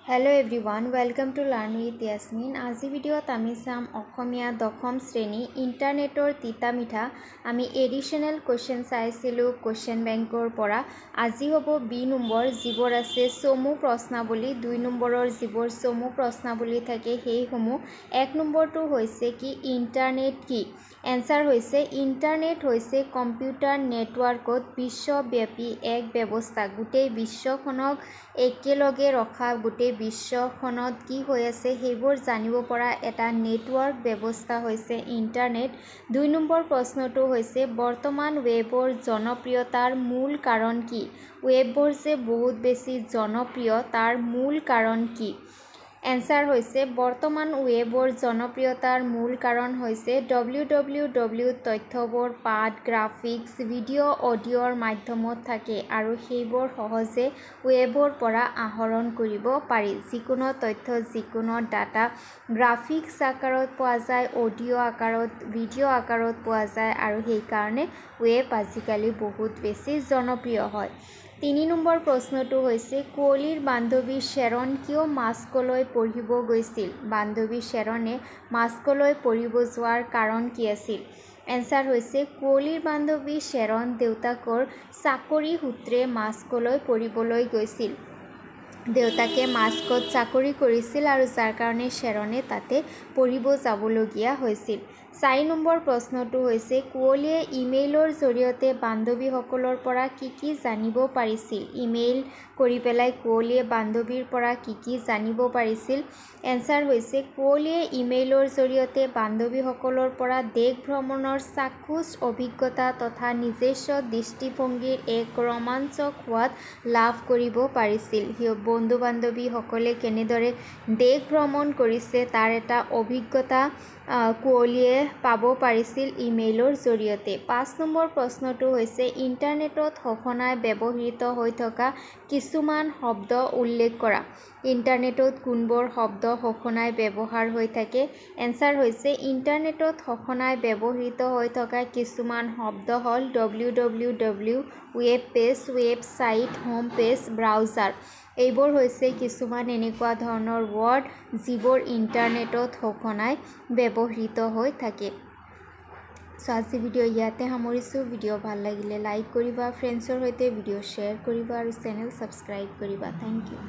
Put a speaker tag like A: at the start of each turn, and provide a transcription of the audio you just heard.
A: Hello everyone, welcome to Learn with Yasmin. আজি ভিডিঅ'ত আমি চাম অসমীয়া দশম শ্ৰেণী ইণ্টাৰনেটৰ তিতা মিঠা আমি এডিশনাল কোৱেশ্চন চাইছিলোঁ কোৱেশ্চন বেংকৰ পৰা। আজি হ'ব বি নম্বৰ যিবোৰ আছে চমু প্ৰশ্নাৱলী, 2 নম্বৰৰ যিবোৰ চমু প্ৰশ্নাৱলী থাকে সেইসমূহ। 1 নম্বৰটো হৈছে কি ইণ্টাৰনেট কি? এনসাৰ হৈছে ইণ্টাৰনেট হৈছে কম্পিউটাৰ নেটৱৰ্কত বিশ্বব্যাপী এক ব্যৱস্থা। গোটেই বিশ্বখনক একেলগে ৰখা গোটেই বিশ্বখনত কি হৈ আছে সেইবোৰ জানিব পৰা এটা নেটৱৰ্ক ব্যৱস্থা হৈছে ইণ্টাৰনেট। 2 নম্বৰ প্ৰশ্নটো হৈছে বৰ্তমান ৱেবৰ জনপ্ৰিয়তাৰ মূল কাৰণ কি? ৱেববোৰ যে বহুত বেছি জনপ্ৰিয় তাৰ মূল কাৰণ কি? এনসাৰ হৈছে বৰ্তমান ৱেবৰ জনপ্ৰিয়তাৰ মূল কাৰণ হৈছে www তথ্যবোৰ পাঠ, গ্ৰাফিক্স, ভিডিঅ', অডিঅ'ৰ মাধ্যমত থাকে আৰু সেইবোৰ সহজে ৱেবৰ পৰা আহৰণ কৰিব পাৰি। যিকোনো তথ্য, যিকোনো ডাটা গ্ৰাফিক্স আকাৰত পোৱা যায়, অডিঅ' আকাৰত, ভিডিঅ' আকাৰত পোৱা যায় আৰু সেইকাৰণে ৱেব আজিকালি বহুত বেছি জনপ্ৰিয় হয়। 3 নম্বৰ প্ৰশ্নটো হৈছে কুঁৱলীৰ বান্ধৱী শ্বেৰন কিয় মাস্কোলৈ পঢ়িব গৈছিল? বান্ধৱী শ্বেৰনে মাস্কোলৈ পঢ়িব যোৱাৰ কাৰণ কি আছিল? এনসাৰ হৈছে কুঁৱলীৰ বান্ধৱী শ্বেৰন দেউতাকৰ চাকৰি সূত্ৰে মাস্কোলৈ পঢ়িবলৈ গৈছিল। দেউতাকে মাস্কোত চাকৰি কৰিছিল আৰু যাৰ কাৰণে শ্বেৰনে তাতে পঢ়িব যাবলগীয়া হৈছিল। 4 নম্বৰ প্ৰশ্নটো হৈছে কুঁৱলীয়ে ইমেইলৰ জৰিয়তে বান্ধৱীসকলৰ পৰা কি জানিব পাৰিছিল? ইমেইল কৰি পেলাই কুঁৱলীয়ে বান্ধৱীৰ পৰা কি জানিব পাৰিছিল? এনসাৰ হৈছে কুঁৱলীয়ে ইমেইলৰ জৰিয়তে বান্ধৱীসকলৰ পৰা দেশ ভ্ৰমণৰ চাক্ষুষ অভিজ্ঞতা তথা নিজস্ব দৃষ্টিভংগীৰ এক ৰোমাঞ্চক সোৱাদ লাভ কৰিব পাৰিছিল। বন্ধু-বান্ধৱীসকলে কেনেদৰে দেশ ভ্ৰমণ কৰিছে তাৰ এটা অভিজ্ঞতা কুঁৱলীয়ে পাব পাৰিছিল ইমেইলৰ জৰিয়তে। 5 নম্বৰ প্ৰশ্নটো হৈছে ইণ্টাৰনেটত সঘনাই ব্যৱহৃত হৈ থকা কিছুমান শব্দ উল্লেখ কৰা। ইণ্টাৰনেটত কোনবোৰ শব্দ সঘনাই ব্যৱহাৰ হৈ থাকে? এনসাৰ হৈছে ইণ্টাৰনেটত সঘনাই ব্যৱহৃত হৈ থকা কিছুমান শব্দ হ'ল www, web page, website, home page, browser. এইবোৰ হৈছে কিছুমান এনেকুৱা ধৰণৰ ৱৰ্ড যিবোৰ ইণ্টাৰনেটত সঘনাই ব্যৱহৃত হৈ থাকে। আজি ভিডিঅ' ইয়াতে সামৰিছোঁ। ভিডিঅ' ভাল লাগিলে লাইক কৰিবা, ফ্ৰেণ্ডছৰ সৈতে ভিডিঅ' শ্বেয়াৰ কৰিবা আৰু চেনেল ছাবস্ক্ৰাইব কৰিবা। Thank U.